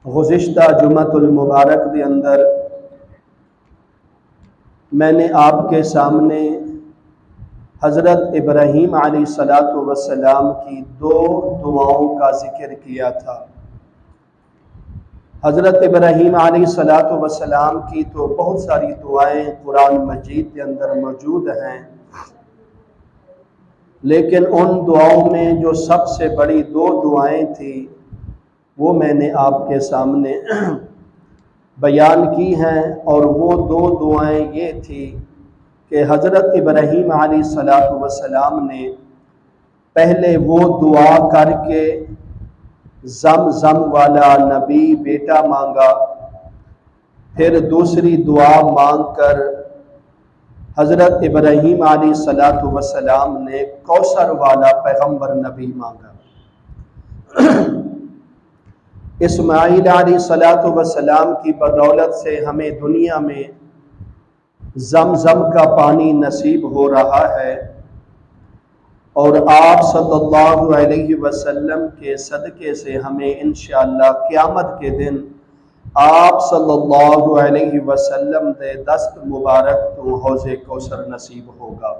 گزشتہ جمعۃ المبارک کے اندر میں نے آپ کے سامنے حضرت ابراہیم علیہ الصلاۃ والسلام کی دو دعاؤں کا ذکر کیا تھا۔ حضرت ابراہیم علیہ الصلاۃ والسلام کی تو بہت ساری دعائیں قرآن مجید کے اندر موجود ہیں، لیکن ان دعاؤں میں جو سب سے بڑی دو دعائیں تھیں وہ میں نے آپ کے سامنے بیان کی ہیں، اور وہ دو دعائیں یہ تھی کہ حضرت ابراہیم علیہ الصلاۃ والسلام نے پہلے وہ دعا کر کے زمزم والا نبی بیٹا مانگا، پھر دوسری دعا مانگ کر حضرت ابراہیم علیہ الصلاۃ والسلام نے کوثر والا پیغمبر نبی مانگا۔ اسماعیل علیہ الصلاۃ والسلام کی بدولت سے ہمیں دنیا میں زمزم کا پانی نصیب ہو رہا ہے، اور آپ صلی اللہ علیہ وسلم کے صدقے سے ہمیں انشاءاللہ قیامت کے دن آپ صلی اللہ علیہ وسلم دے دست مبارک تو حوض کوثر نصیب ہوگا۔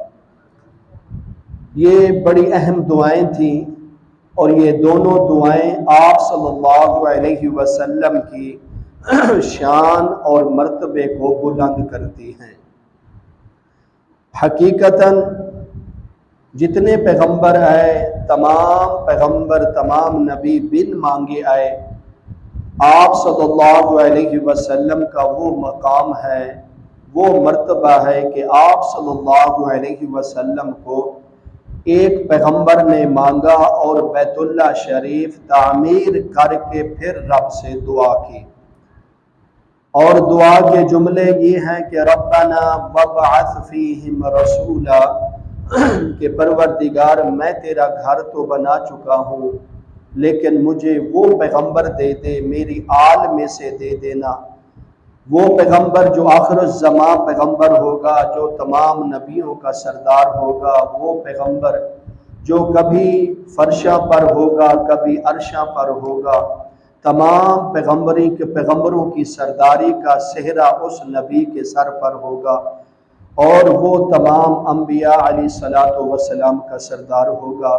یہ بڑی اہم دعائیں تھیں، اور یہ دونوں دعائیں آپ صلی اللہ علیہ وسلم کی شان اور مرتبے کو بلند کرتی ہیں۔ حقیقتاً جتنے پیغمبر آئے، تمام پیغمبر، تمام نبی بن مانگے آئے، آپ صلی اللہ علیہ وسلم کا وہ مقام ہے، وہ مرتبہ ہے کہ آپ صلی اللہ علیہ وسلم کو ایک پیغمبر نے مانگا اور بیت اللہ شریف تعمیر کر کے پھر رب سے دعا کی، اور دعا کے جملے یہ ہیں کہ ربنا وابعث فیہم رسولا، کہ پروردگار میں تیرا گھر تو بنا چکا ہوں، لیکن مجھے وہ پیغمبر دے دے، میری آل میں سے دے دینا، وہ پیغمبر جو آخر الزمان پیغمبر ہوگا، جو تمام نبیوں کا سردار ہوگا، وہ پیغمبر جو کبھی فرشاں پر ہوگا، کبھی عرشاں پر ہوگا، تمام پیغمبروں کی سرداری کا صحرا اس نبی کے سر پر ہوگا، اور وہ تمام انبیاء علیہ الصلاۃ والسلام کا سردار ہوگا۔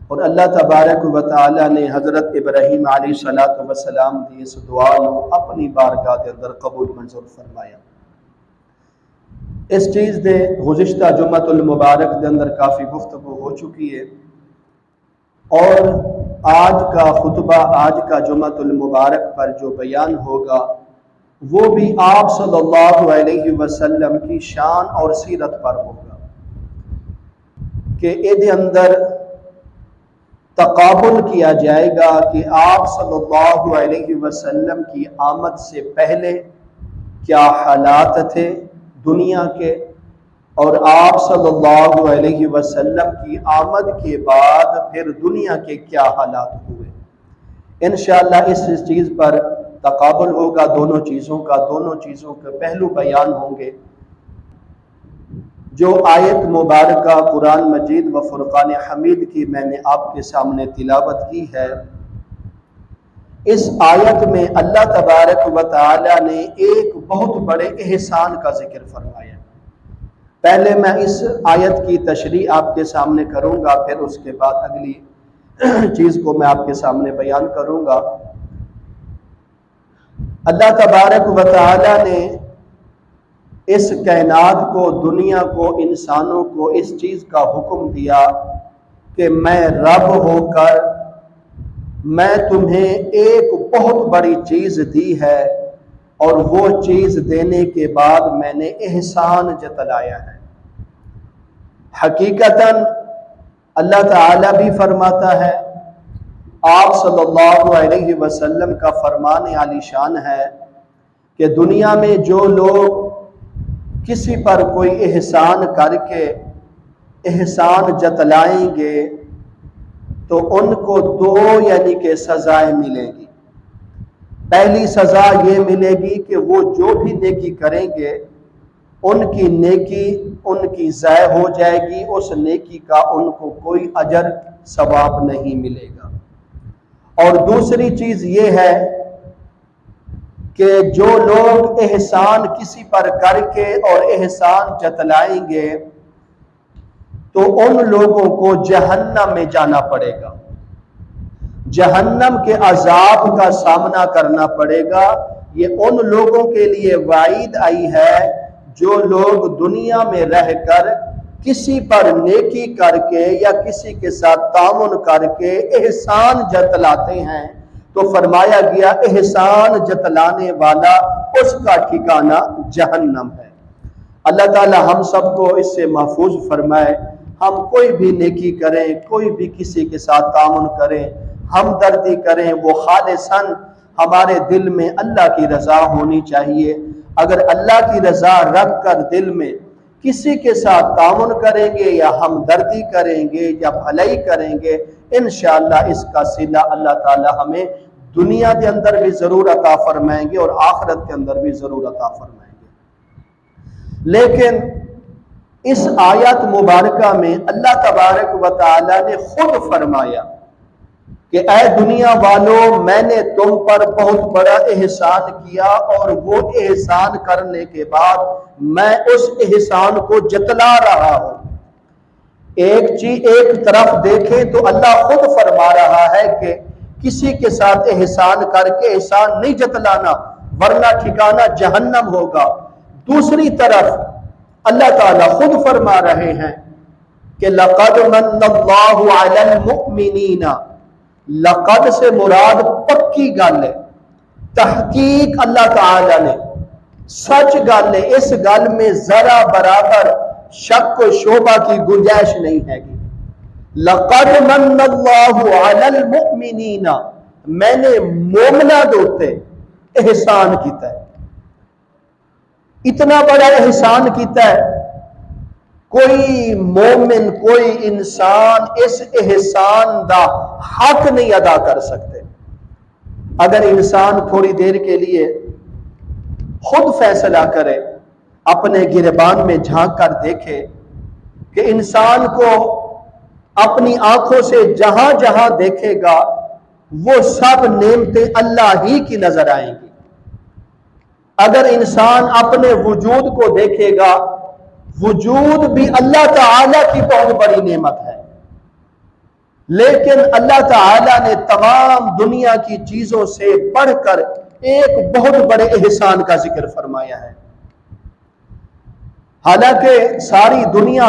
اور اللہ تبارک و تعالی نے حضرت ابراہیم علیہ الصلاۃ والسلام دی اس دعا کو اپنی بارگاہ کے اندر قبول منظور فرمایا۔ اس چیز دے گزشتہ جمعۃ المبارک کے اندر کافی گفتگو ہو چکی ہے، اور آج کا خطبہ، آج کا جمعۃ المبارک پر جو بیان ہوگا وہ بھی آپ صلی اللہ علیہ وسلم کی شان اور سیرت پر ہوگا، کہ ادھے اندر تقابل کیا جائے گا کہ آپ صلی اللہ علیہ وسلم کی آمد سے پہلے کیا حالات تھے دنیا کے، اور آپ صلی اللہ علیہ وسلم کی آمد کے بعد پھر دنیا کے کیا حالات ہوئے۔ انشاءاللہ اس چیز پر تقابل ہوگا، دونوں چیزوں کے پہلو بیان ہوں گے۔ جو آیت مبارکہ قرآن مجید و فرقان حمید کی میں نے آپ کے سامنے تلاوت کی ہے، اس آیت میں اللہ تبارک و تعالی نے ایک بہت بڑے احسان کا ذکر فرمایا۔ پہلے میں اس آیت کی تشریح آپ کے سامنے کروں گا، پھر اس کے بعد اگلی چیز کو میں آپ کے سامنے بیان کروں گا۔ اللہ تبارک و تعالی نے اس کائنات کو، دنیا کو، انسانوں کو اس چیز کا حکم دیا کہ میں رب ہو کر میں تمہیں ایک بہت بڑی چیز دی ہے، اور وہ چیز دینے کے بعد میں نے احسان جتلایا ہے۔ حقیقتاً اللہ تعالی بھی فرماتا ہے، آپ صلی اللہ علیہ وسلم کا فرمان عالی شان ہے کہ دنیا میں جو لوگ کسی پر کوئی احسان کر کے احسان جتلائیں گے تو ان کو دو یعنی کہ سزائیں ملیں گی۔ پہلی سزا یہ ملے گی کہ وہ جو بھی نیکی کریں گے ان کی نیکی ان کی ضائع ہو جائے گی، اس نیکی کا ان کو کوئی اجر ثواب نہیں ملے گا۔ اور دوسری چیز یہ ہے کہ جو لوگ احسان کسی پر کر کے اور احسان جتلائیں گے تو ان لوگوں کو جہنم میں جانا پڑے گا، جہنم کے عذاب کا سامنا کرنا پڑے گا۔ یہ ان لوگوں کے لیے وعید آئی ہے جو لوگ دنیا میں رہ کر کسی پر نیکی کر کے یا کسی کے ساتھ تعاون کر کے احسان جتلاتے ہیں، تو فرمایا گیا احسان جتلانے والا اس کا ٹھکانہ جہنم ہے۔ اللہ تعالی ہم سب کو اس سے محفوظ فرمائے۔ ہم کوئی بھی نیکی کریں، کوئی بھی کسی کے ساتھ تعاون کریں، ہمدردی کریں، وہ خالصاً ہمارے دل میں اللہ کی رضا ہونی چاہیے۔ اگر اللہ کی رضا رکھ کر دل میں کسی کے ساتھ تعاون کریں گے یا ہمدردی کریں گے یا بھلائی کریں گے، انشاءاللہ اس کا صلہ اللہ تعالی ہمیں دنیا کے اندر بھی ضرور عطا فرمائیں گے اور آخرت کے اندر بھی ضرور عطا فرمائیں گے۔ لیکن اس آیت مبارکہ میں اللہ تبارک و تعالی نے خود فرمایا کہ اے دنیا والوں، میں نے تم پر بہت بڑا احسان کیا اور وہ احسان کرنے کے بعد میں اس احسان کو جتلا رہا ہوں۔ ایک طرف دیکھیں تو اللہ خود فرما رہا ہے کہ کسی کے ساتھ احسان کر کے احسان نہیں جتلانا ورنہ ٹھکانہ جہنم ہوگا۔ دوسری طرف اللہ تعالیٰ خود فرما رہے ہیں کہ لَقَدْ مَنَّ اللَّهُ عَلَى الْمُؤْمِنِينَ، لقد سے مراد پکی گل ہے، تحقیق اللہ تعالی نے سچ گل ہے، اس گل میں ذرا برابر شک و شبہ کی گنجائش نہیں ہے گی۔ لقد من اللہ علی المؤمنین، میں نے مومنہ دوتے احسان کیتا ہے، اتنا بڑا احسان کیتا ہے، کوئی مومن کوئی انسان اس احسان دا حق نہیں ادا کر سکتے۔ اگر انسان تھوڑی دیر کے لیے خود فیصلہ کرے، اپنے گریبان میں جھانک کر دیکھے کہ انسان کو اپنی آنکھوں سے جہاں جہاں دیکھے گا وہ سب نعمتیں اللہ ہی کی نظر آئیں گی۔ اگر انسان اپنے وجود کو دیکھے گا، وجود بھی اللہ تعالی کی بہت بڑی نعمت ہے، لیکن اللہ تعالی نے تمام دنیا کی چیزوں سے بڑھ کر ایک بہت بڑے احسان کا ذکر فرمایا ہے۔ حالانکہ ساری دنیا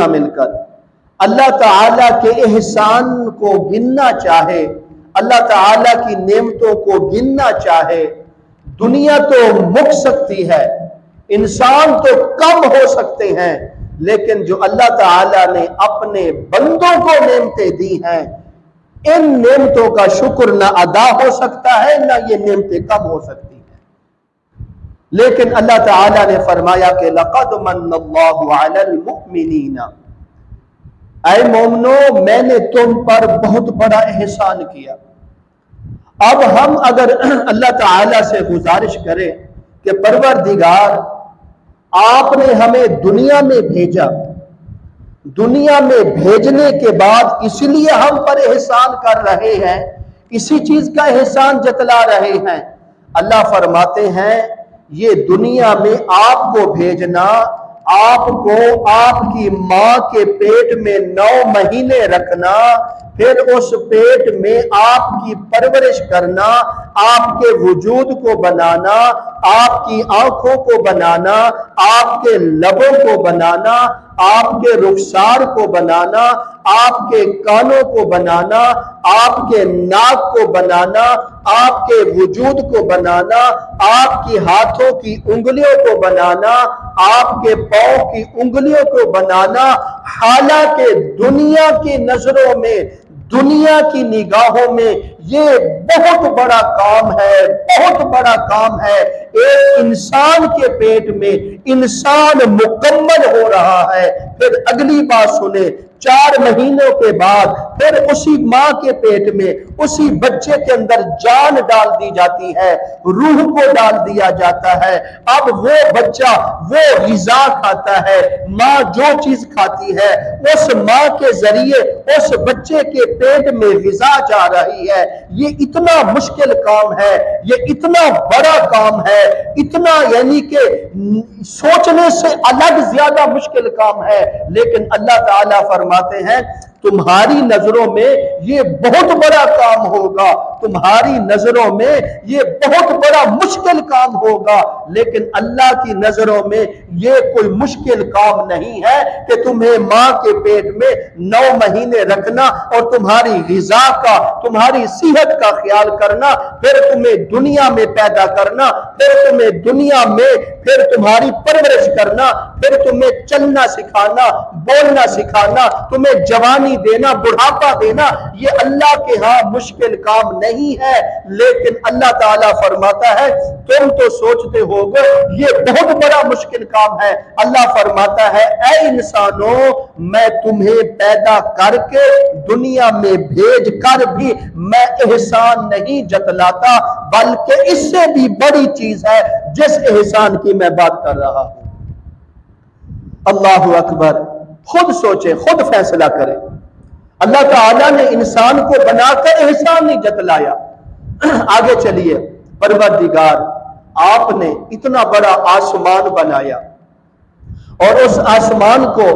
مل کر اللہ تعالی کے احسان کو گننا چاہے، اللہ تعالی کی نعمتوں کو گننا چاہے، دنیا تو مک سکتی ہے، انسان تو کم ہو سکتے ہیں، لیکن جو اللہ تعالی نے اپنے بندوں کو نعمتیں دی ہیں، ان نعمتوں کا شکر نہ ادا ہو سکتا ہے نہ یہ نعمتیں کم ہو سکتی ہیں۔ لیکن اللہ تعالی نے فرمایا کہ لقد من اللہ علی المؤمنین، اے مومنو میں نے تم پر بہت بڑا احسان کیا۔ اب ہم اگر اللہ تعالی سے گزارش کریں کہ پروردگار آپ نے ہمیں دنیا میں بھیجا، دنیا میں بھیجنے کے بعد اس لیے ہم پر احسان کر رہے ہیں، اسی چیز کا احسان جتلا رہے ہیں، اللہ فرماتے ہیں یہ دنیا میں آپ کو بھیجنا، آپ کو آپ کی ماں کے پیٹ میں 9 مہینے رکھنا، پھر اس پیٹ میں آپ کی پرورش کرنا، آپ کے وجود کو بنانا، آپ کی آنکھوں کو بنانا، آپ کے لبوں کو بنانا، آپ کے رخسار کو بنانا، آپ کے کانوں کو بنانا، آپ کے ناک کو بنانا، آپ کے وجود کو بنانا، آپ کی ہاتھوں کی انگلیوں کو بنانا، آپ کے پاؤں کی انگلیوں کو بنانا، حالانکہ دنیا کی نظروں میں، دنیا کی نگاہوں میں یہ بہت بڑا کام ہے، بہت بڑا کام ہے۔ ایک انسان کے پیٹ میں انسان مکمل ہو رہا ہے، پھر اگلی بات سنیں، 4 مہینوں کے بعد پھر اسی ماں کے پیٹ میں اسی بچے کے اندر جان ڈال دی جاتی ہے، روح کو ڈال دیا جاتا ہے۔ اب وہ بچہ وہ غذا کھاتا ہے، ماں جو چیز کھاتی ہے اس ماں کے ذریعے اس بچے کے پیٹ میں غذا جا رہی ہے۔ یہ اتنا مشکل کام ہے، یہ اتنا بڑا کام ہے، اتنا یعنی کہ سوچنے سے الگ زیادہ مشکل کام ہے، لیکن اللہ تعالیٰ فرماتے ہیں تمہاری نظروں میں یہ بہت بڑا کام ہوگا، تمہاری نظروں میں یہ بہت بڑا مشکل کام ہوگا، لیکن اللہ کی نظروں میں یہ کوئی مشکل کام نہیں ہے کہ تمہیں ماں کے پیٹ میں 9 مہینے رکھنا اور تمہاری غذا کا، تمہاری صحت کا خیال کرنا، پھر تمہیں دنیا میں پیدا کرنا، پھر تمہیں دنیا میں پھر تمہاری پرورش کرنا، پھر تمہیں چلنا سکھانا، بولنا سکھانا، تمہیں جوانی دینا، بڑھاپا دینا، یہ اللہ کے ہاں مشکل کام نہیں ہے۔ لیکن اللہ تعالیٰ فرماتا ہے تم تو سوچتے ہوگے یہ بہت بڑا مشکل کام ہے۔ اللہ فرماتا ہے اے انسانوں، میں تمہیں پیدا کر کے دنیا میں بھیج کر بھی میں احسان نہیں جتلاتا، بلکہ اس سے بھی بڑی چیز ہے جس احسان کی میں بات کر رہا ہوں۔ اللہ اکبر، خود سوچیں، خود فیصلہ کریں۔ اللہ تعالیٰ نے انسان کو بنا کر احسان نہیں جتلایا۔ آگے چلیے، پروردگار آپ نے اتنا بڑا آسمان بنایا اور اس آسمان کو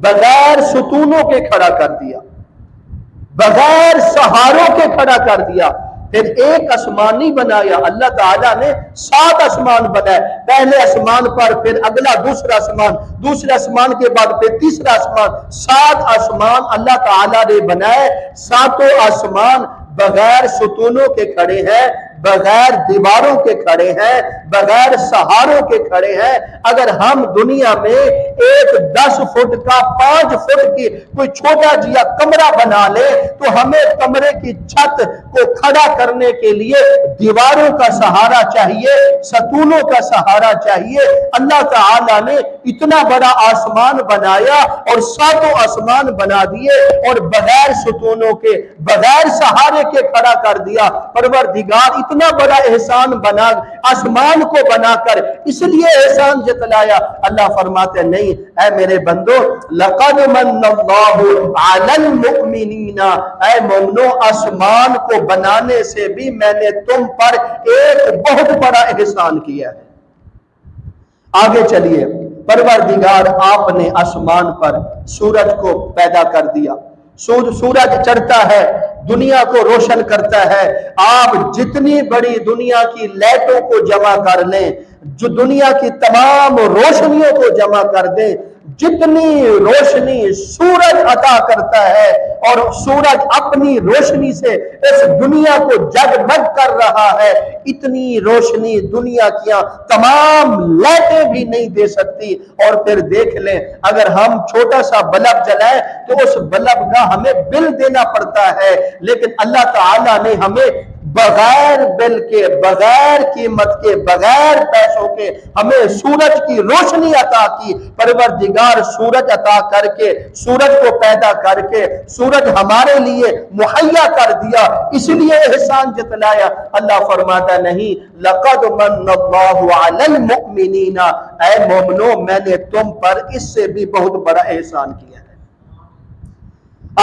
بغیر ستونوں کے کھڑا کر دیا، بغیر سہاروں کے کھڑا کر دیا۔ پھر ایک آسمان نہیں بنایا، اللہ تعالیٰ نے 7 آسمان بنائے۔ پہلے آسمان پر پھر اگلا دوسرا آسمان، دوسرے آسمان کے بعد پھر تیسرا آسمان، 7 آسمان اللہ تعالیٰ نے بنائے۔ 7 آسمان بغیر ستونوں کے کھڑے ہیں، بغیر دیواروں کے کھڑے ہیں، بغیر سہاروں کے کھڑے ہیں۔ اگر ہم دنیا میں ایک 10 فٹ کا 5 فٹ کی کوئی چھوٹا جیا کمرہ بنا لے تو ہمیں کمرے کی چھت کو کھڑا کرنے کے لیے دیواروں کا سہارا چاہیے، ستونوں کا سہارا چاہیے۔ اللہ تعالیٰ نے اتنا بڑا آسمان بنایا اور 7 آسمان بنا دیے اور بغیر ستونوں کے، بغیر سہارے کے کھڑا کر دیا۔ پروردگار اتنا بڑا احسان بنا، آسمان کو بنا کر اس لیے احسان جتلایا۔ اللہ فرماتے نہیں، اے میرے بندو، لقد من اللہ علی المؤمنین، اے مومنو، آسمان کو بنانے سے بھی میں نے تم پر ایک بہت بڑا احسان کیا ہے۔ آگے چلیے، پروردگار آپ نے آسمان پر سورج کو پیدا کر دیا۔ سورج چڑھتا ہے، دنیا کو روشن کرتا ہے۔ آپ جتنی بڑی دنیا کی لائٹوں کو جمع کر لیں، جو دنیا کی تمام روشنیوں کو جمع کر دیں، جتنی روشنی سورج عطا کرتا ہے اور سورج اپنی روشنی سے اس دنیا کو جگمگ کر رہا ہے، اتنی روشنی دنیا کی تمام لائٹیں بھی نہیں دے سکتی۔ اور پھر دیکھ لیں، اگر ہم چھوٹا سا بلب جلائیں تو اس بلب کا ہمیں بل دینا پڑتا ہے، لیکن اللہ تعالیٰ نے ہمیں بغیر بل کے، بغیر قیمت کے، بغیر پیسوں کے ہمیں سورج کی روشنی عطا کی۔ پروردگار سورج عطا کر کے، سورج کو پیدا کر کے، سورج ہمارے لیے مہیا کر دیا، اس لیے احسان جتلایا۔ اللہ فرماتا نہیں، لقد من اللہ علی المؤمنین، اے مومنو، میں نے تم پر اس سے بھی بہت بڑا احسان کیا ہے۔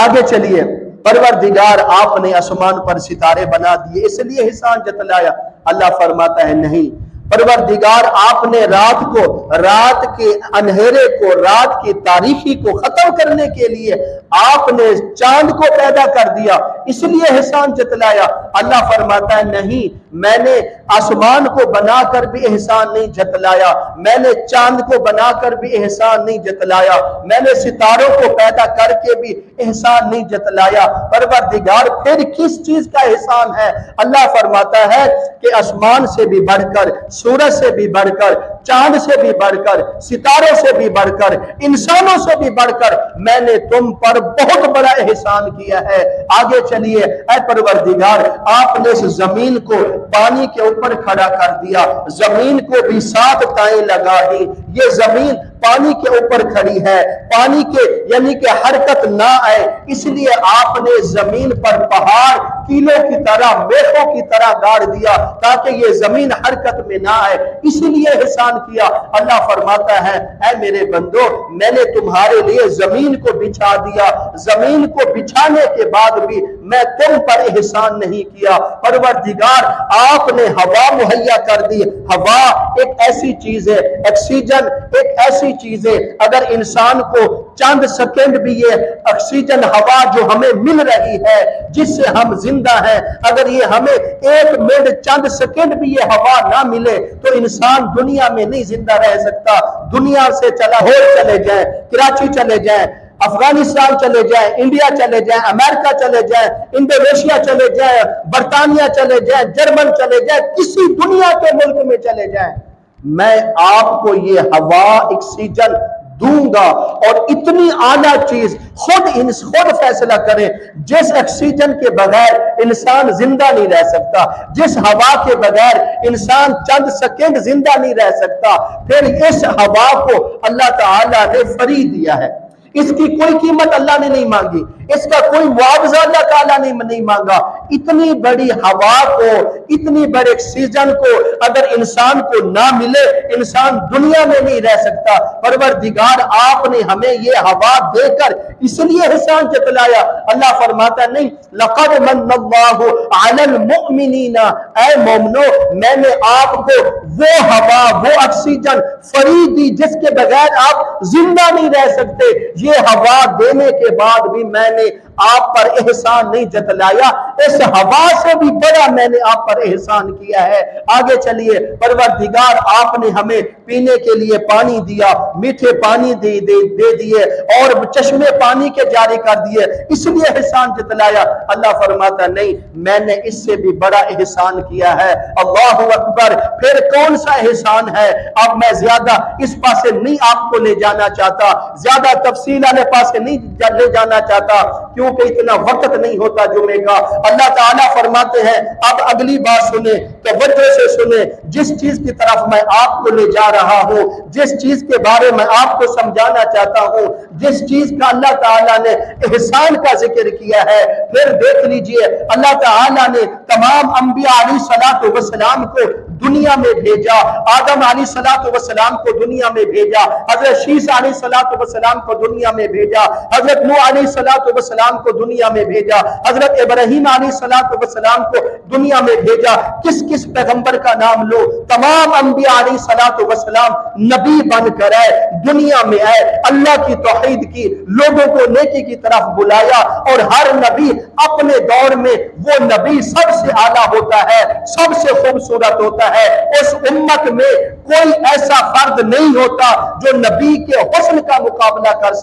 آگے چلیے، پروردگار آپ نے آسمان پر ستارے بنا دیے، اس لیے احسان جتلایا۔ اللہ فرماتا ہے نہیں، پروردگار آپ نے رات کو، رات کے اندھیرے کو، رات کی تاریکی کو ختم کرنے کے لیے آپ نے چاند کو پیدا کر دیا، اس لیے احسان جتلایا۔ اللہ فرماتا ہے نہیں، میں نے آسمان کو بنا کر بھی احسان نہیں جتلایا، میں نے چاند کو بنا کر بھی احسان نہیں جتلایا، میں نے ستاروں کو پیدا کر کے بھی احسان نہیں جتلایا۔ پروردگار پھر کس چیز کا احسان ہے؟ اللہ فرماتا ہے کہ آسمان سے بھی بڑھ کر، سورج سے بھی بڑھ کر، چاند سے بھی بڑھ کر، ستاروں سے بھی بڑھ کر، انسانوں سے بھی بڑھ کر میں نے تم پر بہت بڑا احسان کیا ہے۔ آگے چلیے، اے پروردگار آپ نے اس زمین کو پانی کے اوپر کھڑا کر دیا، زمین کو بھی 7 تائیں لگا دی، یہ زمین پانی کے اوپر کھڑی ہے، پانی کے یعنی کہ حرکت نہ آئے، اس لیے آپ نے زمین پر پہاڑ کیلوں کی طرح، میخوں کی طرح گاڑ دیا تاکہ یہ زمین حرکت میں نہ آئے، اس لیے احسان کیا۔ اللہ فرماتا ہے اے میرے بندو، میں نے تمہارے لیے زمین کو بچھا دیا، زمین کو بچھانے کے بعد بھی میں تم پر احسان نہیں کیا۔ پروردگار آپ نے ہوا مہیا کر دی، ہوا ایک ایسی چیز ہے، آکسیجن ایک ایسی چیز ہے، اگر انسان کو چند سیکنڈ بھی یہ آکسیجن ہوا جو ہمیں مل رہی ہے جس سے ہم زندہ ہیں، اگر یہ ہمیں 1 منٹ چند سیکنڈ بھی یہ ہوا نہ ملے تو انسان دنیا میں نہیں زندہ رہ سکتا۔ دنیا سے چلے جائیں، کراچی چلے جائیں، افغانستان چلے جائیں، انڈیا چلے جائیں، امریکہ چلے جائیں، انڈونیشیا چلے جائیں، برطانیہ چلے جائیں، جرمن چلے جائیں، کسی دنیا کے ملک میں چلے جائیں، میں آپ کو یہ ہوا آکسیجن دوں گا۔ اور اتنی اعلیٰ چیز خود فیصلہ کریں، جس آکسیجن کے بغیر انسان زندہ نہیں رہ سکتا، جس ہوا کے بغیر انسان چند سیکنڈ زندہ نہیں رہ سکتا، پھر اس ہوا کو اللہ تعالیٰ نے فری دیا ہے، اس کی کوئی قیمت اللہ نے نہیں مانگی، اس کا کوئی معاوضہ اللہ تعالیٰ نے نہیں مانگا۔ اتنی بڑی ہوا کو، اتنی بڑے آکسیجن کو اگر انسان کو نہ ملے، انسان دنیا میں نہیں رہ سکتا۔ پروردگار آپ نے ہمیں یہ ہوا دے کر اس لیے احسان جتلایا۔ اللہ فرماتا نہیں، لقد من اللہ علی المؤمنین، اے مومنو میں نے آپ کو وہ ہوا، وہ آکسیجن فری دی جس کے بغیر آپ زندہ نہیں رہ سکتے۔ یہ ہوا دینے کے بعد بھی میں نے آپ پر احسان نہیں جتلایا، اس ہوا سے بھی بڑا میں نے آپ پر احسان کیا ہے۔ آگے چلیے، پروردگار آپ نے ہمیں پینے کے لیے پانی دیا، میٹھے پانی دے دیے اور چشمے پانی کے جاری کر دیے، اس لیے احسان جتلایا۔ اللہ فرماتا نہیں، میں نے اس سے بھی بڑا احسان کیا ہے۔ اللہ اکبر۔ پھر کون سا احسان ہے؟ اب میں زیادہ اس پاسے نہیں آپ کو لے جانا چاہتا، زیادہ تفصیل والے پاسے نہیں لے جانا چاہتا کیونکہ اتنا وقت نہیں ہوتا جمعے کا۔ اللہ تعالیٰ فرماتے ہیں، اب اگلی بات سنیں، توجہ سے سنیں، جس چیز کی طرف میں آپ کو لے جا رہا ہوں، جس چیز کے بارے میں آپ کو سمجھانا چاہتا ہوں، جس چیز کا اللہ تعالیٰ نے احسان کا ذکر کیا ہے، پھر دیکھ لیجئے اللہ تعالیٰ نے تمام انبیاء علیہ الصلوۃ والسلام کو دنیا میں بھیجا، آدم علیہ الصلوۃ والسلام کو دنیا میں بھیجا، حضرت شیس علیہ الصلوۃ والسلام کو دنیا میں بھیجا، حضرت نوح علیہ الصلوۃ والسلام کو دنیا میں بھیجا، حضرت ابراہیم علیہ الصلوۃ والسلام کو دنیا میں بھیجا۔ کس کس پیغمبر کا نام لو، تمام انبیاء علیہ الصلوۃ والسلام نبی بن کر آئے، دنیا میں آئے، اللہ کی توحید کی، لوگوں کو نیکی کی طرف بلایا، اور ہر نبی اپنے دور میں وہ نبی سب سے اعلیٰ ہوتا ہے، سب سے خوبصورت ہوتا ہے۔ اس امت میں کوئی ایسا فرد نہیں ہوتا جو نبی کے حسن کا مقابلہ کر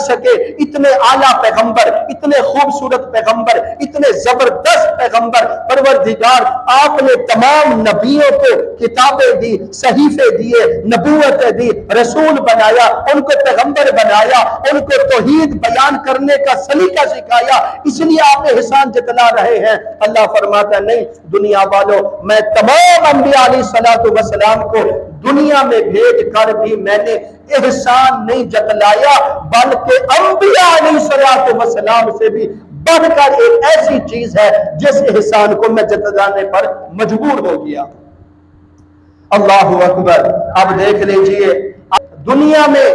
سکے۔ اتنے اعلیٰ پیغمبر، اتنے خوبصورت پیغمبر، اتنے زبردست پیغمبر، پروردگار آپ نے تمام نبیوں کو کتابیں دی، صحیفے دیے، نبوتیں دی، رسول بنایا، ان کو پیغمبر بنایا، ان کو توحید بیان کرنے کا سلیقہ سکھایا، اس لیے آپ احسان جتلا رہے ہیں۔ اللہ فرماتا نہیں، دنیا والوں میں تمام انبیاء علیہ الصلوۃ والسلام کو دنیا میں بھیج کر بھی میں نے احسان نہیں جتلایا، بلکہ انبیاء علیہ الصلوۃ والسلام سے بھی بڑھ کر ایک ایسی چیز ہے جس احسان کو میں جتلانے پر مجبور ہو گیا۔ اللہ اکبر۔ اب دیکھ لیجئے، دنیا میں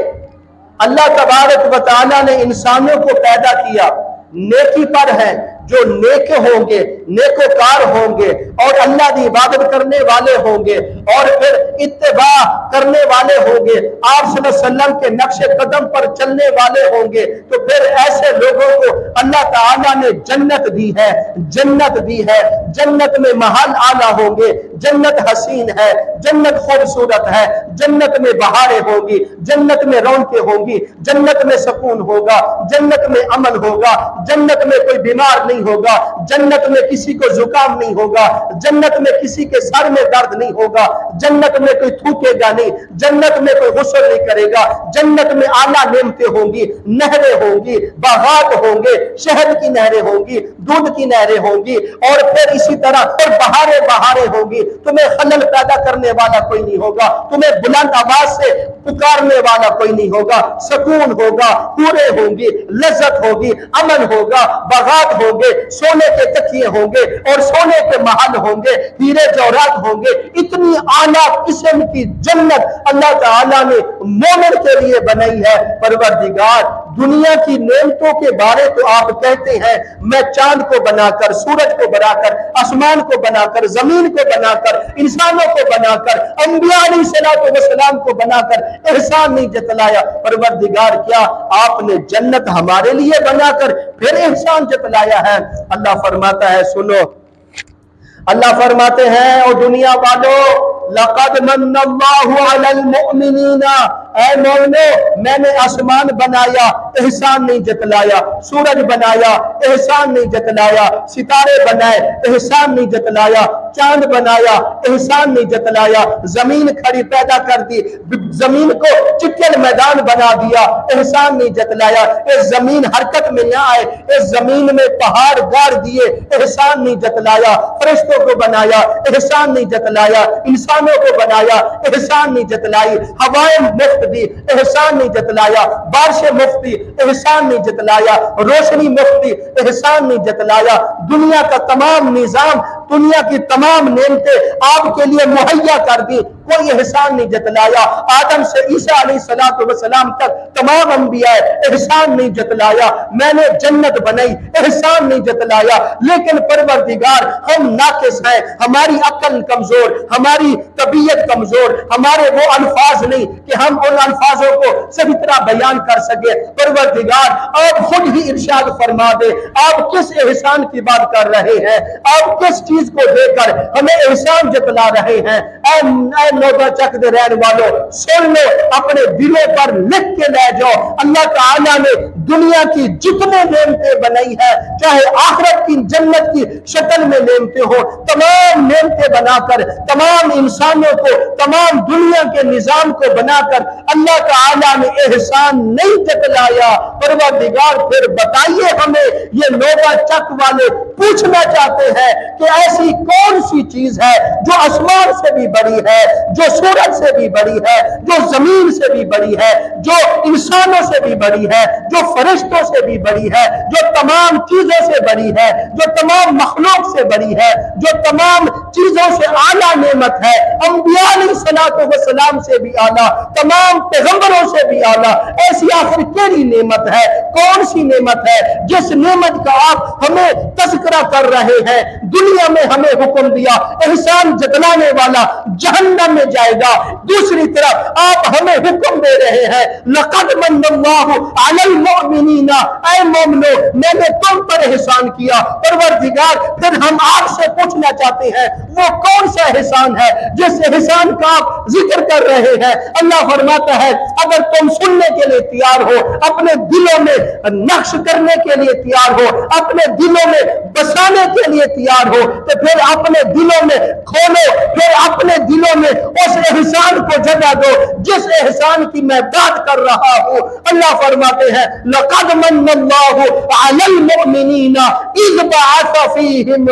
اللہ تبارک و تعالیٰ نے انسانوں کو پیدا کیا، نیکی پر ہیں، جو نیک ہوں گے، نیکوکار ہوں گے، اور اللہ کی عبادت کرنے والے ہوں گے، اور پھر اتباع کرنے والے ہوں گے، آپ صلی اللہ علیہ وسلم کے نقش قدم پر چلنے والے ہوں گے، تو پھر ایسے لوگوں کو اللہ تعالیٰ نے جنت دی ہے، جنت دی ہے۔ جنت میں محل اعلیٰ ہوں گے، جنت حسین ہے، جنت خوبصورت ہے، جنت میں بہاریں ہوں گی، جنت میں رونقیں ہوں گی، جنت میں سکون ہوگا، جنت میں امن ہوگا، جنت میں کوئی بیمار نہیں نہیں ہوگا، جنت میں کسی کو زکام نہیں ہوگا، جنت میں کسی کے سر میں درد نہیں ہوگا، جنت میں کوئی تھوکے گا نہیں، جنت میں کوئی غسل نہیں کرے گا، جنت میں اعلیٰ نعمتیں ہوں گی، نہریں ہوں گی، باغات ہوں گے، شہد کی نہریں ہوں گی، دودھ کی نہریں ہوں گی، اور پھر اسی طرح اور بہاریں ہوں گی۔ تمہیں خلل پیدا کرنے والا کوئی نہیں ہوگا، تمہیں بلند آواز سے پکارنے والا کوئی نہیں ہوگا، سکون ہوگا، حوریں ہوں گی، لذت ہوگی، امن ہوگا، باغات ہوں گے، سونے کے تکیے ہوں گے اور سونے کے محل ہوں گے، ہیرے جوہرات ہوں گے۔ اتنی اعلیٰ قسم کی جنت اللہ تعالیٰ نے مومن کے لیے بنائی ہے۔ پروردگار دنیا کی نعمتوں کے بارے تو آپ کہتے ہیں میں چاند کو بنا کر، سورج کو بنا کر، آسمان کو بنا کر، زمین کو بنا کر، انسانوں کو بنا کر، انبیاء علیہ السلام کو بنا کر احسان نہیں جتلایا۔ پروردگار کیا آپ نے جنت ہمارے لیے بنا کر پھر احسان جتلایا ہے؟ اللہ فرماتا ہے سنو، اللہ فرماتے ہیں او دنیا والو لقد من اللہ علی المؤمنین، اے مومنو میں نے آسمان بنایا احسان نہیں جتلایا، سورج بنایا احسان نہیں جتلایا، ستارے بنائے احسان نہیں جتلایا، چاند بنایا احسان نہیں جتلایا، زمین کھڑی پیدا کر دی، زمین کو چکن میدان بنا دیا احسان نہیں جتلایا، اس زمین حرکت میں نہ آئے، اس زمین میں پہاڑ گاڑ دیے احسان نہیں جتلایا، فرشتوں کو بنایا احسان نہیں جتلایا، انسانوں کو بنایا احسان نہیں جتلائی، ہوائیں مفت دی احسان نہیں جتلایا، بارشیں مفت دی احسان نہیں جتلایا، روشنی مفت دی احسان نہیں جتلایا، دنیا کا تمام نظام، دنیا کی تمام نعمتیں آپ کے لیے مہیا کر دی، کوئی احسان نہیں جتلایا، آدم سے عیسیٰ علیہ السلام تک تمام انبیاء احسان نہیں جتلایا، میں نے جنت بنائی احسان نہیں جتلایا، لیکن پروردگار ہم ناقص ہیں، ہماری عقل کمزور، ہماری طبیعت کمزور، ہمارے وہ الفاظ نہیں کہ ہم ان الفاظوں کو صحیح طرح بیان کر سکے۔ پروردگار آپ خود ہی ارشاد فرما دے، آپ کس احسان کی بات کر رہے ہیں، آپ کس چیز کو دے کر ہمیں احسان جتلا رہے ہیں؟ اے نوبہ چک دے رہن والوں سن لو، اپنے دلوں پر لکھ کے لے جاؤ، اللہ تعالیٰ نے دنیا کی جتنے نعمتیں بنائی ہے، چاہے آخرت کی جنت کی شکل میں نعمتیں ہو، تمام نعمتیں بنا کر، تمام انسانوں کو، تمام دنیا کے نظام کو بنا کر اللہ تعالیٰ نے احسان نہیں جتلایا۔ پروردگار پھر بتائیے ہمیں، یہ نوبہ چک والے پوچھنا چاہتے ہیں کہ ایسی کون سی چیز ہے جو آسمان سے بھی بڑی ہے، جو سورج سے بھی بڑی ہے، جو زمین سے بھی بڑی ہے، جو انسانوں سے بھی بڑی ہے، جو فرشتوں سے بھی بڑی ہے، جو تمام چیزوں سے بڑی ہے، جو تمام مخلوق سے بڑی ہے، جو تمام چیزوں سے اعلیٰ نعمت ہے، انبیاء علیہ السلام سے بھی اعلیٰ، تمام پیغمبروں سے بھی اعلیٰ، ایسی آخر کیڑی نعمت ہے؟ کون سی نعمت ہے جس نعمت کا آپ ہمیں تذکرہ کر رہے ہیں؟ دنیا میں ہمیں حکم دیا احسان جتلانے والا جہنم میں جائے گا، دوسری طرف آپ ہمیں حکم دے رہے ہیں لقد من اللہ علی المؤمنین، اے مومنو میں نے تم پر احسان کیا۔ پروردگار پھر ہم آپ سے پوچھنا چاہتے ہیں وہ کون سا احسان ہے جس احسان کا آپ ذکر کر رہے ہیں؟ اللہ فرماتا ہے اگر تم سننے کے لیے تیار ہو، اپنے دلوں میں نقش کرنے کے لیے تیار ہو، اپنے دلوں میں بسانے کے لیے تیار ہو، تو پھر اپنے دلوں میں کھولو، پھر اپنے دلوں میں اس احسان کو جگہ دو جس احسان کی میں بات کر رہا ہوں۔ اللہ فرماتے ہیں لقد من اللہ علی المؤمنین اذ بعث فیہم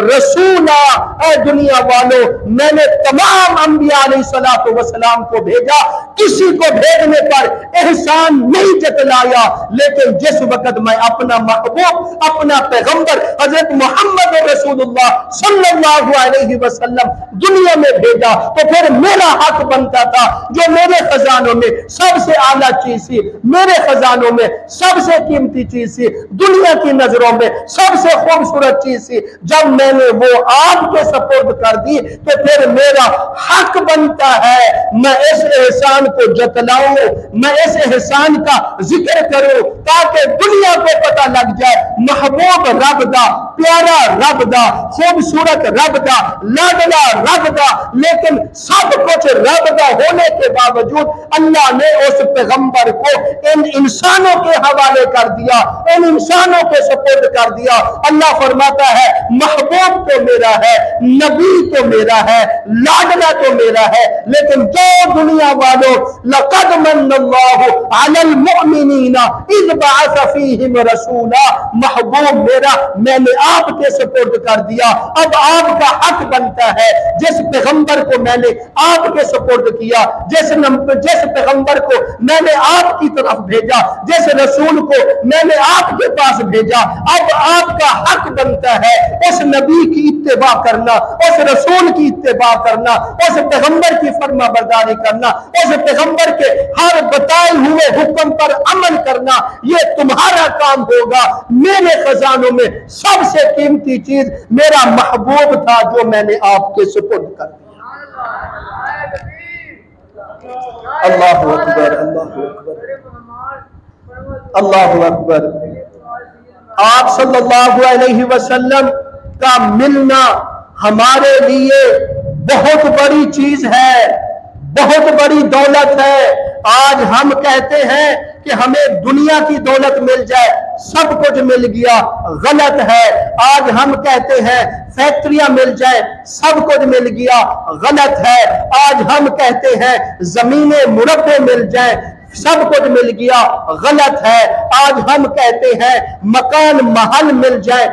رسولا، اے دنیا والو میں نے تمام انبیاء علیہ السلام کو بھیجا، کسی کو بھیجنے پر احسان نہیں جتلایا، لیکن جس وقت میں اپنا محبوب، اپنا پیغمبر حضرت محمد رسول اللہ صلی اللہ علیہ وسلم دنیا میں بھیجا تو پھر میرا حق بنتا تھا، جو میرے خزانوں میں سب سے اعلیٰ چیز تھی، میرے خزانوں میں سب سے قیمتی چیز تھی، دنیا کی نظروں میں سب سے خوبصورت چیز تھی، جب میں نے وہ آپ کے سپورٹ کر دی تو پھر میرا حق بنتا ہے میں اس احسان کو جتلاؤں، میں اس احسان کا ذکر کروں تاکہ دنیا کو پتہ لگ جائے محبوب رب دا، پیارا رب دا، خوبصورت رب دا، لاڈلا رب ہوگا، لیکن سب کچھ رب کا ہونے کے باوجود اللہ نے اس پیغمبر کو ان انسانوں کے حوالے کر دیا، ان انسانوں کے سپرد کر دیا۔ اللہ فرماتا ہے محبوب تو میرا ہے، نبی تو میرا ہے، لاڈلا تو میرا ہے، لیکن جو دنیا والوں لقد من اللہ علی المؤمنین اذ بعث فیہم رسولا، محبوب میرا میں نے آپ کے سپرد کر دیا۔ اب آپ کا حق بنتا ہے جس پیغمبر کو میں نے آپ کے سپرد کیا، جس پیغمبر کو میں نے آپ کی طرف بھیجا، جس رسول کو میں نے آپ کے پاس بھیجا، اب آپ کا حق بنتا ہے اس نبی کی اتباع کرنا، اس رسول کی اتباع کرنا، اس پیغمبر کی فرما برداری کرنا، اس پیغمبر کے ہر بتائے ہوئے حکم پر عمل کرنا۔ یہ تمہارا کام ہوگا۔ میرے خزانوں میں سب سے قیمتی چیز میرا محبوب تھا جو میں نے آپ کے سپرد کر دیا۔ اللہ اکبر، اللہ اکبر، اللہ اکبر۔ آپ صلی اللہ علیہ وسلم کا ملنا ہمارے لیے بہت بڑی چیز ہے، بہت بڑی دولت ہے۔ آج ہم کہتے ہیں کہ ہمیں دنیا کی دولت مل جائے، سب کچھ مل گیا، غلط ہے۔ آج ہم کہتے ہیں فیکٹریاں مل جائیں، سب کچھ مل گیا، غلط ہے۔ آج ہم کہتے ہیں زمینیں مربع مل جائیں، سب کچھ مل گیا، غلط ہے۔ آج ہم کہتے ہیں مکان محل مل جائیں،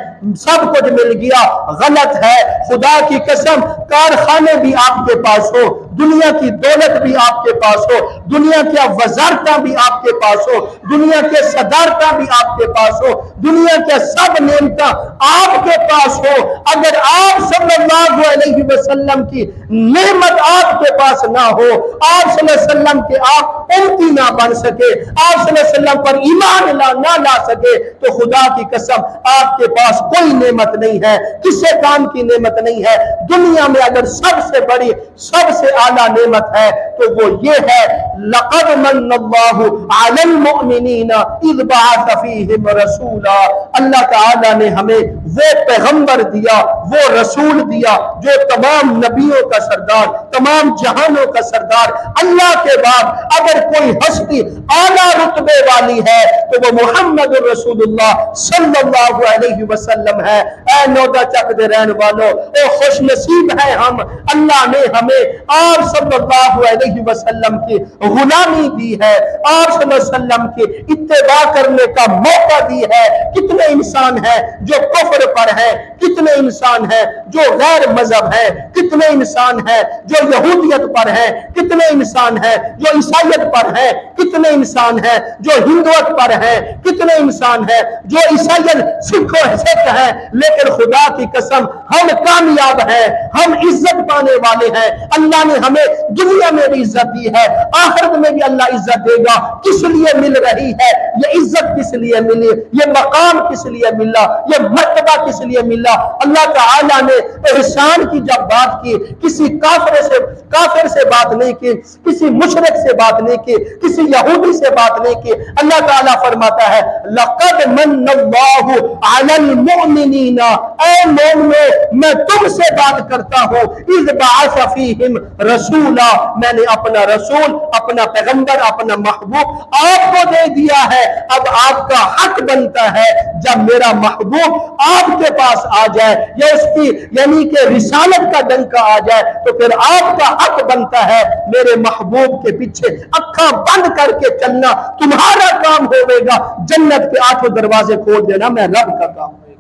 سب کچھ مل گیا، غلط ہے۔ خدا کی قسم کارخانے بھی آپ کے پاس ہو، دنیا کی دولت بھی آپ کے پاس ہو، دنیا کی وزارتیں بھی آپ کے پاس ہو، دنیا کے صدارتیں بھی آپ کے پاس ہو، دنیا کے سب نعمتیں آپ کے پاس ہو، اگر آپ صلی اللہ علیہ وسلم کی نعمت آپ کے پاس نہ ہو، آپ صلی اللہ علیہ وسلم کے آپ امتی نہ بن سکے، آپ صلی اللہ علیہ وسلم پر ایمان نہ لا سکے، تو خدا کی قسم آپ کے پاس کوئی نعمت نہیں ہے، کسی کام کی نعمت نہیں ہے۔ دنیا میں اگر سب سے بڑی، سب سے اعلیٰ نعمت ہے تو وہ یہ ہے لقد من اللہ علی المؤمنین اذ بعث فیہم رسولا۔ اللہ تعالیٰ نے ہمیں وہ پیغمبر دیا، وہ رسول دیا جو تمام نبیوں کا سردار، تمام جہانوں کا سردار۔ اللہ کے بعد اگر کوئی ہستی اعلیٰ رتبے والی ہے تو وہ محمد الرسول اللہ صلی اللہ علیہ وسلم ہے۔ اے نودا چک دے رہن والوں، اے خوش نصیب ہے ہم، اللہ نے ہمیں آپ صلی اللہ علیہ وسلم کی غلامی دی ہے، آپ صلی اللہ علیہ وسلم کی اتباع کرنے کا موقع دی ہے۔ کتنے انسان ہیں جو کفر پر ہیں، کتنے انسان ہیں جو غیر مذہب ہیں، کتنے انسان ہیں جو یہودیت پر ہیں، کتنے انسان ہیں جو عیسائیت پر ہیں، کتنے انسان ہیں جو ہندوت پر ہیں، کتنے انسان ہیں جو عیسائیت سکھوں سکھ ہیں، لیکن خدا کی قسم ہم کامیاب ہیں، ہم عزت پانے والے ہیں۔ اللہ نے ہمیں دنیا میں بھی عزت دی ہے، آخرت میں بھی اللہ عزت دے گا۔ کس لیے مل رہی ہے یہ عزت؟ کس لیے ملی یہ مقام؟ کس لیے ملا یہ مرتبہ؟ کس لیے ملا؟ اللہ تعالیٰ نے احسان کی جب بات کی، کسی کافر سے بات نہیں کی، کسی مشرک سے بات نہیں کی، کسی یہودی سے بات نہیں کی۔ اللہ تعالیٰ فرماتا ہے لقد من اللہ علی المؤمنین، اے مومنو میں تم سے بات کرتا ہوں، اذ بعث فیہم رسولا، میں نے اپنا رسول، اپنا پیغمبر، اپنا محبوب آپ کو دے دیا ہے۔ اب آپ کا حق بنتا ہے جب میرا محبوب آپ کے پاس آ جائے یا اس کی یعنی کہ رسالت کا ڈنکا آ جائے تو پھر آپ کا حق بنتا ہے میرے محبوب کے پیچھے اکھاں بند کر کے چلنا۔ تمہارا کام ہوئے گا جنت کے 8 دروازے کھول دینا، میں رب کا کام ہوئے گا۔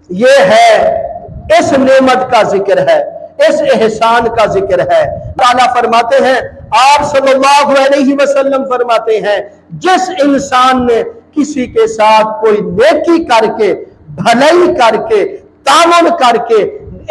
یہ ہے اس نعمت کا ذکر ہے، اس احسان کا ذکر ہے۔ تعالیٰ فرماتے ہیں، آپ صلی اللہ علیہ وسلم فرماتے ہیں جس انسان نے کسی کے ساتھ کوئی نیکی کر کے، بھلائی کر کے، تعاون کر کے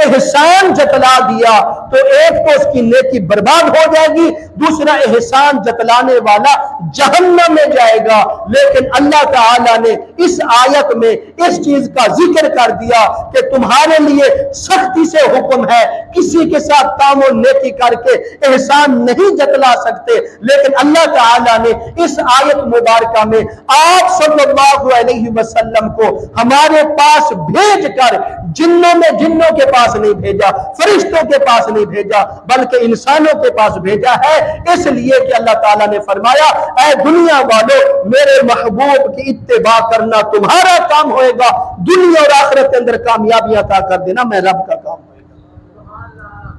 احسان جتلا دیا تو ایک تو اس کی نیکی برباد ہو جائے گی، دوسرا احسان جتلانے والا جہنم میں جائے گا۔ لیکن اللہ تعالیٰ نے اس آیت میں اس چیز کا ذکر کر دیا کہ تمہارے لیے سختی سے حکم ہے، کسی کے ساتھ تعاون نیکی کر کے احسان نہیں جتلا سکتے، لیکن اللہ تعالیٰ نے اس آیت مبارکہ میں آپ صلی اللہ علیہ وسلم کو ہمارے پاس بھیج کر جنوں کے پاس پاس نہیں بھیجا، فرشتوں کے پاس نہیں بھیجا، بلکہ انسانوں کے پاس بھیجا ہے، اس لیے کہ اللہ تعالیٰ نے فرمایا اے دنیا والوں میرے محبوب کی اتباع کرنا تمہارا کام ہوئے گا، دنیا اور آخرت کے اندر کامیابی عطا کر دینا میں رب کا کام ہوئے گا۔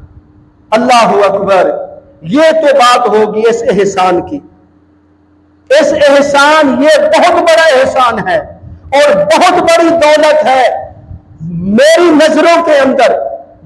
اللہ اکبر، یہ تو بات ہوگی اس احسان کی۔ اس احسان، یہ بہت بڑا احسان ہے اور بہت بڑی دولت ہے۔ میری نظروں کے اندر،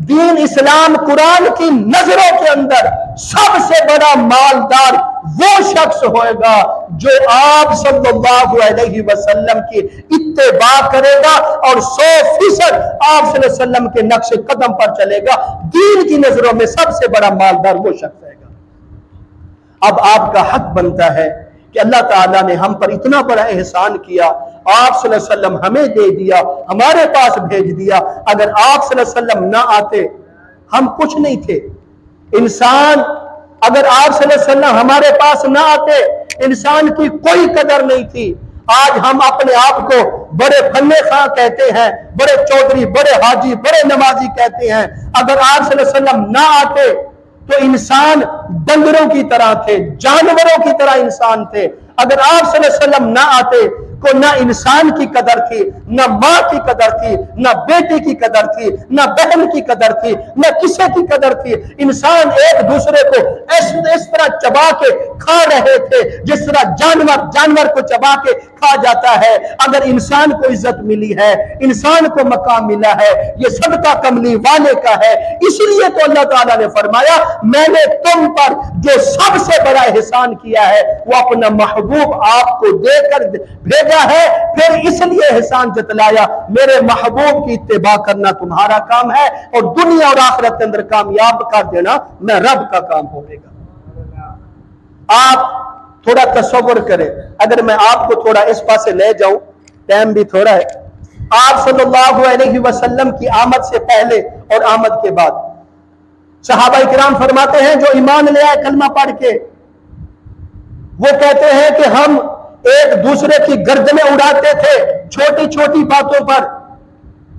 دین اسلام قرآن کی نظروں کے اندر سب سے بڑا مالدار وہ شخص ہوئے گا جو آپ صلی اللہ علیہ وسلم کی اتباع کرے گا اور 100% آپ صلی اللہ علیہ وسلم کے نقش قدم پر چلے گا۔ دین کی نظروں میں سب سے بڑا مالدار وہ شخص ہے گا۔ اب آپ کا حق بنتا ہے کہ اللہ تعالیٰ نے ہم پر اتنا بڑا احسان کیا، آپ صلی اللہ علیہ وسلم ہمیں دے دیا، ہمارے پاس بھیج دیا۔ اگر آپ صلی اللہ علیہ وسلم نہ آتے ہم کچھ نہیں تھے۔ انسان، اگر آپ صلی اللہ علیہ وسلم ہمارے پاس نہ آتے انسان کی کوئی قدر نہیں تھی۔ آج ہم اپنے آپ کو بڑے فنے خواہ کہتے ہیں، بڑے چودھری، بڑے حاجی، بڑے نمازی کہتے ہیں۔ اگر آپ صلی اللہ علیہ وسلم نہ آتے تو انسان بندروں کی طرح تھے، جانوروں کی طرح انسان تھے۔ اگر آپ صلی اللہ علیہ وسلم نہ آتے کو نہ انسان کی قدر تھی، نہ ماں کی قدر تھی، نہ بیٹے کی قدر تھی، نہ بہن کی قدر تھی، نہ کسی کی قدر تھی۔ انسان ایک دوسرے کو اس طرح چبا کے کھا رہے تھے جس طرح جانور کو چبا کے کھا جاتا ہے۔ اگر انسان کو عزت ملی ہے، انسان کو مقام ملا ہے، یہ صدقہ کملی والے کا ہے۔ اس لیے تو اللہ تعالیٰ نے فرمایا میں نے تم پر جو سب سے بڑا احسان کیا ہے وہ اپنا محبوب آپ کو دے کر بھیجا ہے۔ پھر اس لیے احسان جتلایا میرے محبوب کی اتباع کرنا تمہارا کام ہے اور دنیا اور آخرت کے اندر کامیاب کر دینا میں رب کا کام ہوگا۔ آپ تھوڑا تصور کریں، اگر میں آپ کو تھوڑا اس پاسے لے جاؤں، ٹائم بھی تھوڑا ہے۔ آپ صلی اللہ علیہ وسلم کی آمد سے پہلے اور آمد کے بعد صحابہ کرام فرماتے ہیں جو ایمان لے آئے کلمہ پڑھ کے، وہ کہتے ہیں کہ ہم ایک دوسرے کی گردنیں اڑاتے تھے چھوٹی چھوٹی باتوں پر،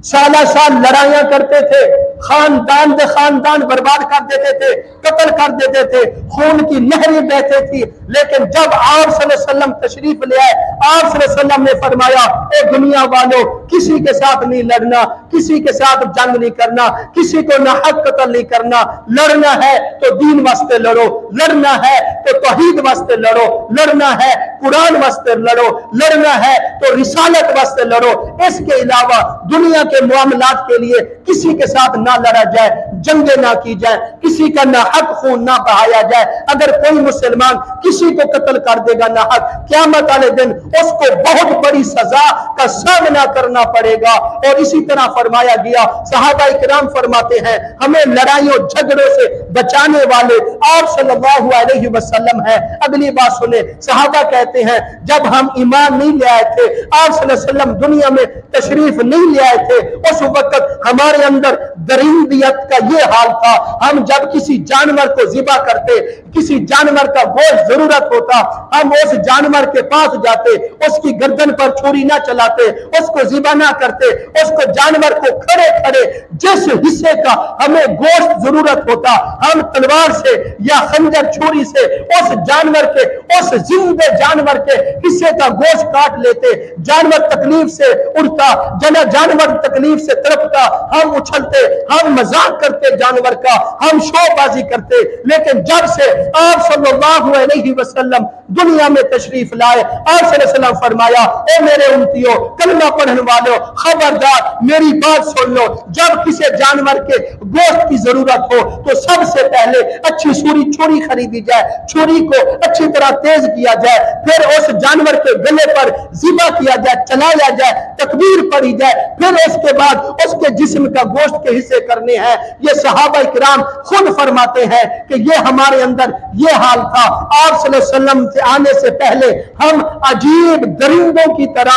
سالہ سال لڑائیاں کرتے تھے، خاندان دے خاندان برباد کر دیتے تھے، قتل کر دیتے تھے، خون کی نہریں بہتے تھی۔ لیکن جب آپ صلی اللہ علیہ وسلم تشریف لے آئے، آپ صلی اللہ علیہ وسلم نے فرمایا اے دنیا والوں کسی کے ساتھ نہیں لڑنا، کسی کے ساتھ جنگ نہیں کرنا، کسی کو ناحق قتل نہیں کرنا، لڑنا ہے تو دین واسطے لڑو، لڑنا ہے تو توحید واسطے لڑو، لڑنا ہے قرآن واسطے لڑو، لڑنا ہے تو رسالت واسطے لڑو۔ اس کے علاوہ دنیا کے معاملات کے لیے کسی کے ساتھ نہ لڑا جائے، جنگیں نہ کی جائے، کسی کا نہ حق خون نہ بہایا جائے۔ اگر کوئی مسلمان کسی کو قتل کر دے گا نہ حق، قیامت والے دن اس کو بہت بڑی سزا کا سامنا کرنا پڑے گا۔ اور اسی طرح فرمایا گیا، صحابہ کرام فرماتے ہیں ہمیں لڑائیوں جھگڑوں سے بچانے والے آپ صلی اللہ علیہ وسلم ہیں۔ اگلی بات سنیں، صحابہ کہتے ہیں جب ہم ایمان نہیں لے آئے تھے، آپ صلی اللہ علیہ وسلم دنیا میں تشریف نہیں لے آئے تھے، اس وقت ہمارے اندر درندیت کا یہ حال تھا، ہم جب کسی جانور کو ذبح کرتے، کسی جانور کا گوشت ضرورت ہوتا، ہم اس جانور کے پاس جاتے، اس کی گردن پر چھری نہ چلاتے، اس کو ذبح نہ کرتے، اس کو جانور کو کھڑے کھڑے جس حصے کا ہمیں گوشت ضرورت ہوتا ہم تلوار سے یا خنجر چھری سے اس جانور کے، اس زندہ جانور کے حصے کا گوشت کاٹ لیتے۔ جانور تکلیف سے اڑتا، جانور تکلیف سے تڑپتا، ہم اچھلتے، ہم مذاق کرتے جانور کا، ہم شو بازی کرتے۔ لیکن جب سے آپ صلی اللہ علیہ وسلم دنیا میں تشریف لائے، آپ صلی اللہ علیہ وسلم فرمایا اے میرے امتیوں، کلمہ پڑھنے والوں، خبردار میری بات سن لو، جب کسی جانور کے گوشت کی ضرورت ہو تو سب سے پہلے اچھی سوری چھری خریدی جائے، چھری کو اچھی طرح تیز کیا جائے، پھر اس جانور کے گلے پر ذبح کیا جائے، چلایا جائے، تکبیر پڑھی جائے، پھر اس کے بعد اس کے جسم کا گوشت کے حصے کرنے ہیں۔ یہ صحابہ کرام خود فرماتے ہیں کہ یہ ہمارے اندر یہ حال تھا، آپ صلی اللہ علیہ وسلم سے آنے سے پہلے ہم عجیب درندوں کی طرح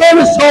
300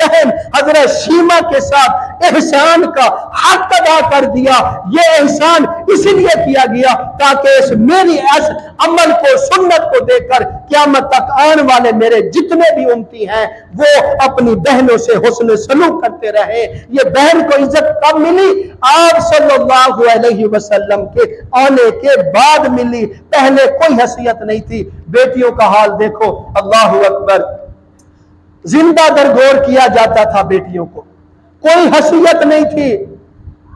بہن حضرت شیما کے ساتھ احسان کا حق ادا کر دیا۔ یہ احسان اس لیے کیا گیا تاکہ اس میری اس عمل کو، سنت کو دیکھ کر قیامت تک آنے والے میرے جتنے بھی امتی ہیں وہ اپنی بہنوں سے حسن سلوک کرتے رہے۔ یہ بہن کو عزت کب ملی؟ آپ صلی اللہ علیہ وسلم کے آنے کے بعد ملی، پہلے کوئی حیثیت نہیں تھی۔ بیٹیوں کا حال دیکھو، اللہ اکبر، زندہ درگور کیا جاتا تھا بیٹیوں کو، کوئی حیثیت نہیں تھی۔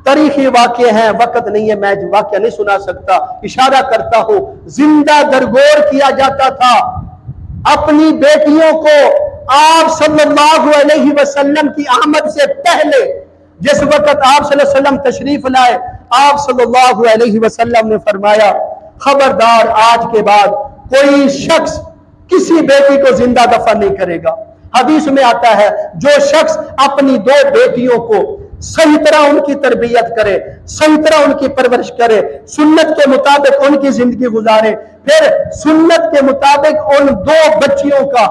تاریخی واقعے ہیں، وقت نہیں ہے، میں واقعہ نہیں سنا سکتا، اشارہ کرتا ہوں، زندہ درگور کیا جاتا تھا اپنی بیٹیوں کو۔ آپ صلی اللہ علیہ وسلم کی آمد سے پہلے جس وقت آپ صلی اللہ علیہ وسلم تشریف لائے، آپ صلی اللہ علیہ وسلم نے فرمایا خبردار آج کے بعد کوئی شخص کسی بیٹی کو زندہ دفن نہیں کرے گا۔ حدیث میں آتا ہے جو شخص اپنی دو بیٹیوں کو صحیح طرح ان کی تربیت کرے، صحیح طرح ان کی پرورش کرے، سنت کے مطابق ان کی زندگی گزارے، پھر سنت کے مطابق ان دو بچیوں کا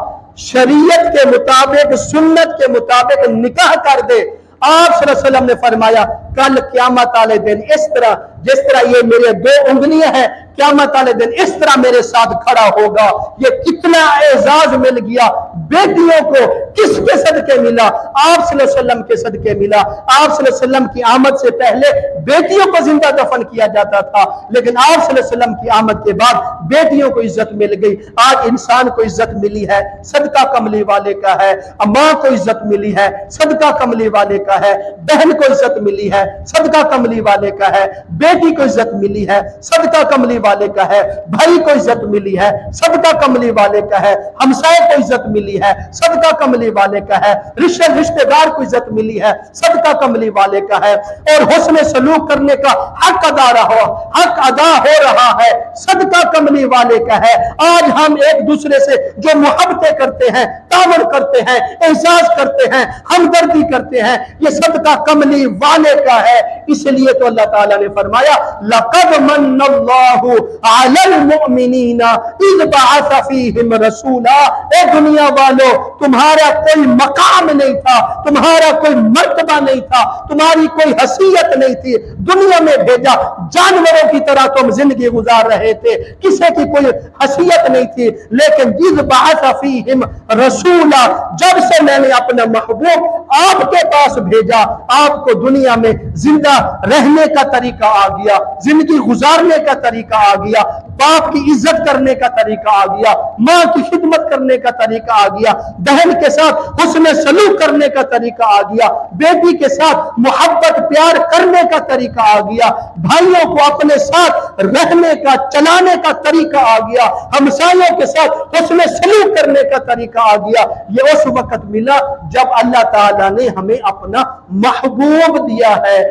شریعت کے مطابق، سنت کے مطابق نکاح کر دے، آپ صلی اللہ علیہ وسلم نے فرمایا کل قیامت والے دن اس طرح جس طرح یہ میرے دو انگلیاں ہیں، قیامت والے دن اس طرح میرے ساتھ کھڑا ہوگا۔ یہ کتنا اعزاز مل گیا بیٹیوں کو، کس کے صدقے ملا؟ آپ صلی اللہ علیہ وسلم کے صدقے ملا۔ آپ صلی اللہ علیہ وسلم کی آمد سے پہلے بیٹیوں کو زندہ دفن کیا جاتا تھا، لیکن آپ صلی اللہ علیہ وسلم کی آمد کے بعد بیٹیوں کو عزت مل گئی۔ آج انسان کو عزت ملی ہے صدقہ کملی والے کا ہے، ماں کو عزت ملی ہے صدقہ کملی والے کا ہے، بہن کو عزت ملی ہے صدقہ کملی والے کا ہے، بیٹی کو عزت ملی ہے صدقہ کملی والے کا ہے، بھائی کو عزت ملی ہے صدقہ کملی والے کا ہے، ہمسائے کو عزت ملی ہے صدقہ کملی والے کا ہے، رشتہ دار کو عزت ملی ہے صدقہ کملی والے کا ہے، اور حسن سلوک کرنے کا حق ادا ہو رہا ہے صدقہ کملی والے کا ہے۔ آج ہم ایک دوسرے سے جو محبتیں کرتے ہیں، تعاون کرتے ہیں، احساس کرتے ہیں، ہمدردی کرتے ہیں، یہ صدقہ کملی والے کا ہے۔ اس لیے تو اللہ تعالیٰ نے فرمایا لَقَدْ مَنَّ اللَّهُ عَلَى الْمُؤْمِنِينَ إِذْ بَعَثَ فِيهِمْ رَسُولًا۔ اے دنیا والو، تمہارا کوئی مقام نہیں تھا، تمہارا کوئی مرتبہ نہیں تھا، تمہاری کوئی حیثیت نہیں تھی، دنیا میں بھیجا جانوروں کی طرح تم زندگی گزار رہے تھے، کسی کی کوئی حیثیت نہیں تھی، لیکن إِذْ بَعَثَ فِيهِمْ رَسُولًا، جب سے میں نے اپنا محبوب آپ کے پاس بھیجا، آپ کو دنیا میں زندہ رہنے کا طریقہ آ گیا، زندگی گزارنے کا طریقہ آ گیا، باپ کی عزت کرنے کا طریقہ آ گیا، ماں کی خدمت کرنے کا طریقہ آ گیا، بہن کے ساتھ حسن سلوک کرنے کا طریقہ آ گیا، بیٹی کے ساتھ محبت پیار کرنے کا طریقہ آ گیا، بھائیوں کو اپنے ساتھ رہنے کا چلانے کا طریقہ آ گیا، ہمسایوں کے ساتھ حسن سلوک کرنے کا طریقہ آ گیا۔ یہ اس وقت ملا جب اللہ تعالیٰ نے ہمیں اپنا محبوب دیا ہے،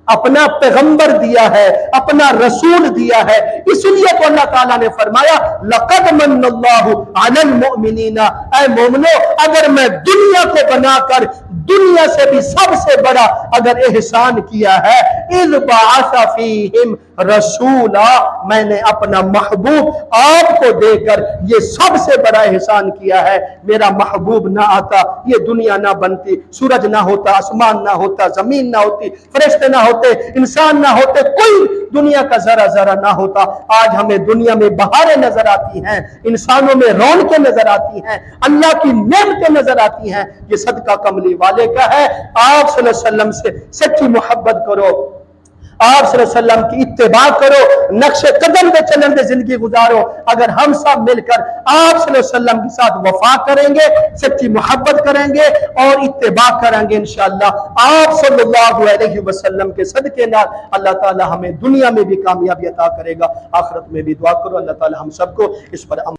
اپنا پیغمبر دیا ہے، اپنا رسول دیا ہے۔ اس لیے تو اللہ تعالیٰ نے فرمایا لَقَدْ مَنَّ اللَّهُ عَلَى الْمُؤْمِنِينَ، اے مومنو، اگر میں دنیا کو بنا کر دنیا سے بھی سب سے بڑا اگر احسان کیا ہے، اِذْ بَعَثَ فِيهِمْ رَسُولًا، میں نے اپنا محبوب آپ کو دے کر یہ سب سے بڑا احسان کیا ہے۔ میرا محبوب نہ آتا یہ دنیا نہ بنتی، سورج نہ ہوتا، آسمان نہ ہوتا، زمین نہ ہوتی، فرشتے نہ ہوتے، انسان نہ ہوتے، کوئی دنیا کا ذرہ نہ ہوتا۔ آج ہمیں دنیا میں بہاریں نظر آتی ہیں، انسانوں میں رونقیں نظر آتی ہیں، اللہ کی نعمتیں نظر آتی ہیں، یہ صدقہ کملی والے کا ہے۔ آپ صلی اللہ علیہ وسلم سے سچی محبت کرو، آپ صلی اللہ علیہ وسلم کی اتباع کرو، نقش قدم پہ چلن دے زندگی گزارو۔ اگر ہم سب مل کر آپ صلی اللہ علیہ وسلم کے ساتھ وفا کریں گے، سچی محبت کریں گے اور اتباع کریں گے، انشاءاللہ آپ صلی اللہ علیہ وسلم کے صدقے نال اللہ تعالی ہمیں دنیا میں بھی کامیابی عطا کرے گا، آخرت میں بھی۔ دعا کرو اللہ تعالی ہم سب کو اس پر